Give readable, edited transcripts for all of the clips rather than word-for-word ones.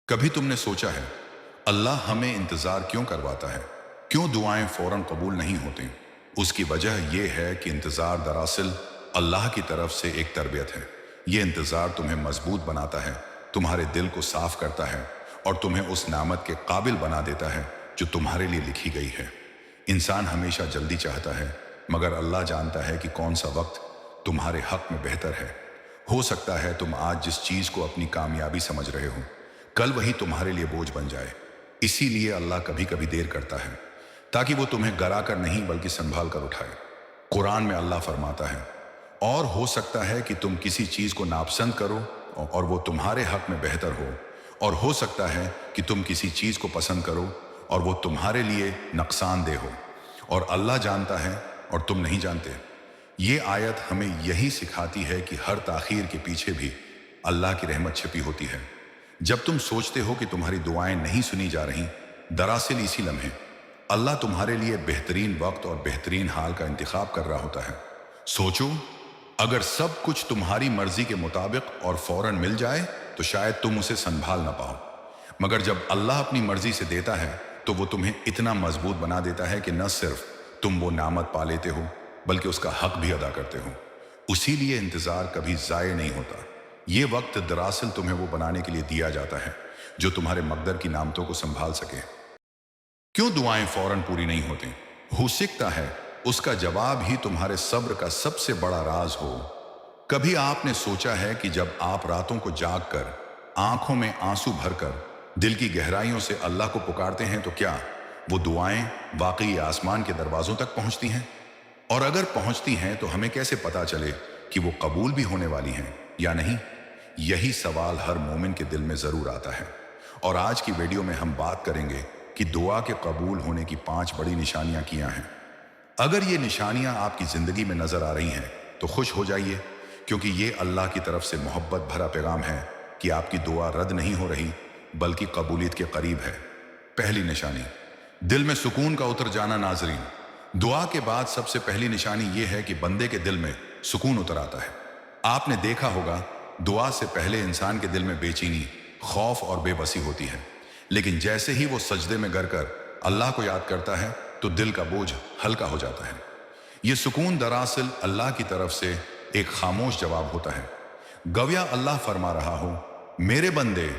कभी तुमने सोचा है अल्लाह हमें इंतजार क्यों करवाता है? क्यों दुआएं फौरन कबूल नहीं होती? उसकी वजह यह है कि इंतजार दरअसल अल्लाह की तरफ से एक तरबियत है। यह इंतजार तुम्हें मजबूत बनाता है, तुम्हारे दिल को साफ करता है और तुम्हें उस नामत के काबिल बना देता है जो तुम्हारे लिए लिखी गई है। इंसान हमेशा जल्दी चाहता है, मगर अल्लाह जानता है कि कौन सा वक्त तुम्हारे हक में बेहतर है। हो सकता है तुम आज जिस चीज को अपनी कामयाबी समझ रहे हो, कल वही तुम्हारे लिए बोझ बन जाए। इसीलिए अल्लाह कभी कभी देर करता है, ताकि वो तुम्हें गरा कर नहीं बल्कि संभाल कर उठाए। कुरान में अल्लाह फरमाता है, और हो सकता है कि तुम किसी चीज को नापसंद करो और वो तुम्हारे हक में बेहतर हो, और हो सकता है कि तुम किसी चीज को पसंद करो और वो तुम्हारे लिए नुकसानदेह हो, और अल्लाह जानता है और तुम नहीं जानते। ये आयत हमें यही सिखाती है कि हर ताखीर के पीछे भी अल्लाह की रहमत छिपी होती है। जब तुम सोचते हो कि तुम्हारी दुआएं नहीं सुनी जा रही, दरअसल इसी लम्हे अल्लाह तुम्हारे लिए बेहतरीन वक्त और बेहतरीन हाल का इंतखाब कर रहा होता है। सोचो, अगर सब कुछ तुम्हारी मर्जी के मुताबिक और फौरन मिल जाए तो शायद तुम उसे संभाल ना पाओ, मगर जब अल्लाह अपनी मर्जी से देता है तो वो तुम्हें इतना मजबूत बना देता है कि न सिर्फ तुम वो नामत पा लेते हो बल्कि उसका हक भी अदा करते हो। उसी लिए इंतजार कभी जाये नहीं होता। ये वक्त दरअसल तुम्हें वो बनाने के लिए दिया जाता है जो तुम्हारे मकदर की नामतों को संभाल सके। क्यों दुआएं फौरन पूरी नहीं होती? हो सकता है उसका जवाब ही तुम्हारे सब्र का सबसे बड़ा राज हो। कभी आपने सोचा है कि जब आप रातों को जाग कर आंखों में आंसू भरकर दिल की गहराइयों से अल्लाह को पुकारते हैं तो क्या वो दुआएं वाकई आसमान के दरवाजों तक पहुंचती हैं? और अगर पहुंचती हैं तो हमें कैसे पता चले कि वो कबूल भी होने वाली हैं या नहीं? यही सवाल हर मोमिन के दिल में जरूर आता है। और आज की वीडियो में हम बात करेंगे कि दुआ के कबूल होने की 5 बड़ी निशानियां क्या हैं। अगर ये निशानियां आपकी जिंदगी में नजर आ रही हैं तो खुश हो जाइए, क्योंकि ये अल्लाह की तरफ से मोहब्बत भरा पैगाम है कि आपकी दुआ रद्द नहीं हो रही बल्कि कबूलियत के करीब है। पहली निशानी, दिल में सुकून का उतर जाना। नाजरीन, दुआ के बाद सबसे पहली निशानी यह है कि बंदे के दिल में सुकून उतर आता है। आपने देखा होगा, दुआ से पहले इंसान के दिल में बेचैनी, खौफ और बेबसी होती है, लेकिन जैसे ही वो सजदे में गिर कर अल्लाह को याद करता है तो दिल का बोझ हल्का हो जाता है। ये सुकून दरअसल अल्लाह की तरफ से एक खामोश जवाब होता है। गवया अल्लाह फरमा रहा हो, मेरे बंदे,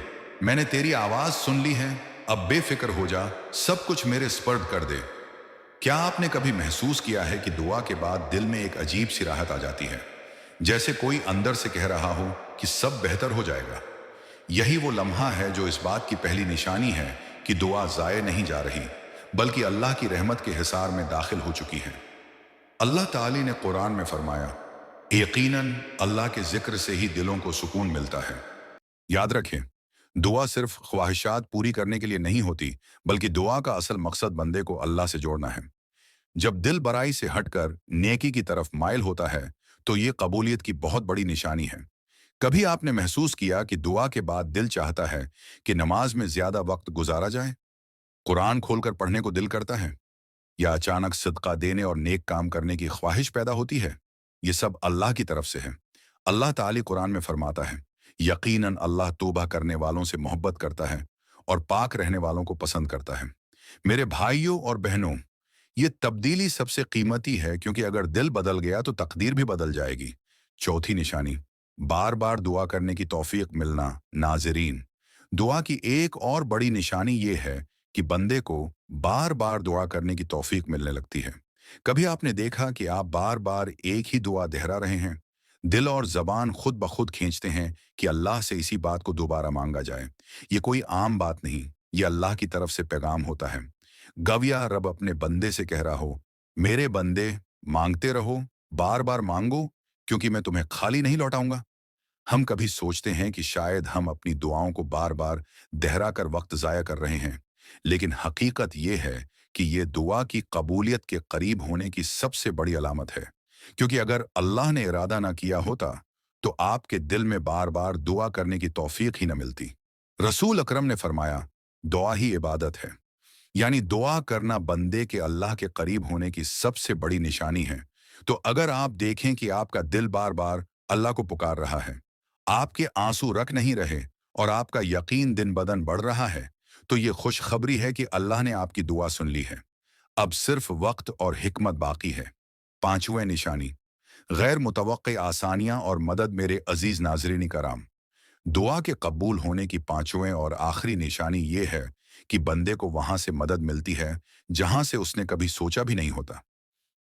मैंने तेरी आवाज सुन ली है, अब बेफिक्र हो जा, सब कुछ मेरे स्पर्द कर दे। क्या आपने कभी महसूस किया है कि दुआ के बाद दिल में एक अजीब सी राहत आ जाती है, जैसे कोई अंदर से कह रहा हो कि सब बेहतर हो जाएगा? यही वो लम्हा है जो इस बात की पहली निशानी है कि दुआ जाये नहीं जा रही बल्कि अल्लाह की रहमत के हिसार में दाखिल हो चुकी है। अल्लाह ताली ने कुरान में फरमाया, यकीनन अल्लाह के जिक्र से ही दिलों को सुकून मिलता है। याद रखें, दुआ सिर्फ ख्वाहिशात पूरी करने के लिए नहीं होती, बल्कि दुआ का असल मकसद बंदे को अल्लाह से जोड़ना है। जब दिल बुराई से हटकर नेकी की तरफ माइल होता है तो ये कबूलियत की बहुत बड़ी निशानी है। कभी आपने महसूस किया कि दुआ के बाद दिल चाहता है कि नमाज में ज्यादा वक्त गुजारा जाए, कुरान खोलकर पढ़ने को दिल करता है, या अचानक सदका देने और नेक काम करने की ख्वाहिश पैदा होती है? ये सब अल्लाह की तरफ से है। अल्लाह ताली कुरान में फरमाता है, यकीनन अल्लाह तौबा करने वालों से मोहब्बत करता है और पाक रहने वालों को पसंद करता है। मेरे भाइयों और बहनों, ये तब्दीली सबसे कीमती है, क्योंकि अगर दिल बदल गया तो तकदीर भी बदल जाएगी। चौथी निशानी, बार बार दुआ करने की तौफीक मिलना। नाजरीन, दुआ की एक और बड़ी निशानी ये है कि बंदे को बार बार दुआ करने की तौफीक मिलने लगती है। कभी आपने देखा कि आप बार बार एक ही दुआ दोहरा रहे हैं, दिल और जबान खुद ब खुद खींचते हैं कि अल्लाह से इसी बात को दोबारा मांगा जाए। ये कोई आम बात नहीं, ये अल्लाह की तरफ से पैगाम होता है। गविया रब अपने बंदे से कह रहा हो, मेरे बंदे, मांगते रहो, बार बार मांगो, क्योंकि मैं तुम्हें खाली नहीं लौटाऊंगा। हम कभी सोचते हैं कि शायद हम अपनी दुआओं को बार बार दोहरा कर वक्त जाया कर रहे हैं, लेकिन हकीकत यह है कि ये दुआ की कबूलियत के करीब होने की सबसे बड़ी अलामत है। क्योंकि अगर अल्लाह ने इरादा ना किया होता तो आपके दिल में बार बार दुआ करने की तौफीक ही न मिलती। रसूल अकरम ने फरमाया, दुआ ही इबादत है, यानी दुआ करना बंदे के अल्लाह के करीब होने की सबसे बड़ी निशानी है। तो अगर आप देखें कि आपका दिल बार बार अल्लाह को पुकार रहा है, आपके आंसू रख नहीं रहे और आपका यकीन दिन बदन बढ़ रहा है, तो ये खुशखबरी है कि अल्लाह ने आपकी दुआ सुन ली है। अब सिर्फ वक्त और हिकमत बाकी है। पांचवें निशानी, गैर मुतवक्के आसानियां और मदद। मेरे अजीज नाजरीन कराम, दुआ के कबूल होने की पांचवें और आखिरी निशानी ये है कि बंदे को वहां से मदद मिलती है जहां से उसने कभी सोचा भी नहीं होता।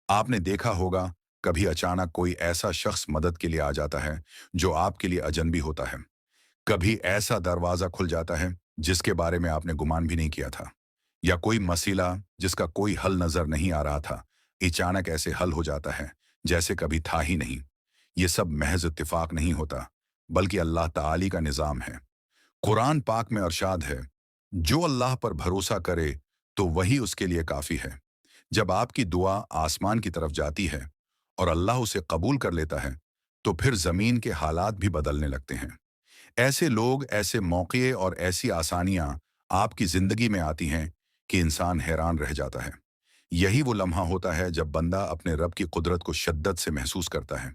आपने देखा होगा, कभी अचानक कोई ऐसा शख्स मदद के लिए आ जाता है जो आपके लिए अजनबी होता है। कभी ऐसा दरवाजा खुल जाता है जिसके बारे में आपने गुमान भी नहीं किया था, या कोई मसला जिसका कोई हल नजर नहीं आ रहा था अचानक ऐसे हल हो जाता है जैसे कभी था ही नहीं। ये सब महज इत्तिफाक नहीं होता, बल्कि अल्लाह ताली का निजाम है। कुरान पाक में अरशाद है, जो अल्लाह पर भरोसा करे तो वही उसके लिए काफी है। जब आपकी दुआ आसमान की तरफ जाती है और अल्लाह उसे कबूल कर लेता है, तो फिर जमीन के हालात भी बदलने लगते हैं। ऐसे लोग, ऐसे मौके और ऐसी आसानियां आपकी जिंदगी में आती हैं कि इंसान हैरान रह जाता है। यही वो लम्हा होता है जब बंदा अपने रब की कुदरत को शिद्दत से महसूस करता है।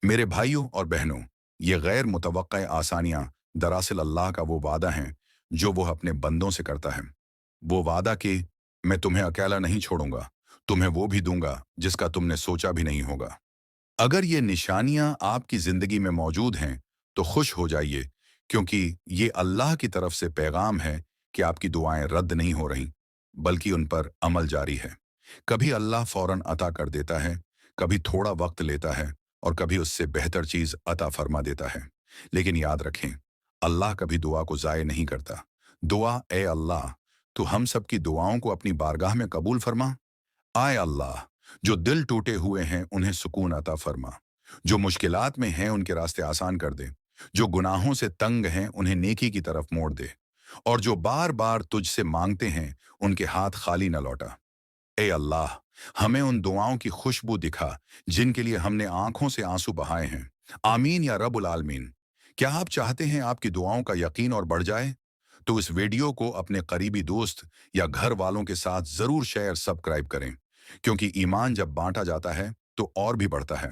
मेरे भाइयों और बहनों, ये गैर मुतवक्का आसानियां दरअसल अल्लाह का वो वादा है जो वो अपने बंदों से करता है। वो वादा कि मैं तुम्हें अकेला नहीं छोड़ूंगा, तुम्हें वो भी दूंगा जिसका तुमने सोचा भी नहीं होगा। अगर ये निशानियां आपकी जिंदगी में मौजूद हैं, तो खुश हो जाइए, क्योंकि ये अल्लाह की तरफ से पैगाम है कि आपकी दुआएं रद्द नहीं हो रही, बल्कि उन पर अमल जारी है। कभी अल्लाह फौरन अता कर देता है, कभी थोड़ा वक्त लेता है, और कभी उससे बेहतर चीज अता फरमा देता है। लेकिन याद रखें, अल्लाह कभी दुआ को जाय नहीं करता। दुआ, ए अल्लाह, तो हम सबकी दुआओं को अपनी बारगाह में कबूल फरमा। आए अल्लाह, जो दिल टूटे हुए हैं उन्हें सुकून अता फरमा, जो मुश्किलात में हैं उनके रास्ते आसान कर दे, जो गुनाहों से तंग हैं उन्हें नेकी की तरफ मोड़ दे, और जो बार बार तुझसे मांगते हैं उनके हाथ खाली न लौटा। ए अल्लाह, हमें उन दुआओं की खुशबू दिखा जिनके लिए हमने आंखों से आंसू बहाए हैं। आमीन या रब्बुल आलमीन। क्या आप चाहते हैं आपकी दुआओं का यकीन और बढ़ जाए? तो इस वीडियो को अपने करीबी दोस्त या घर वालों के साथ जरूर शेयर सब्सक्राइब करें, क्योंकि ईमान जब बांटा जाता है तो और भी बढ़ता है।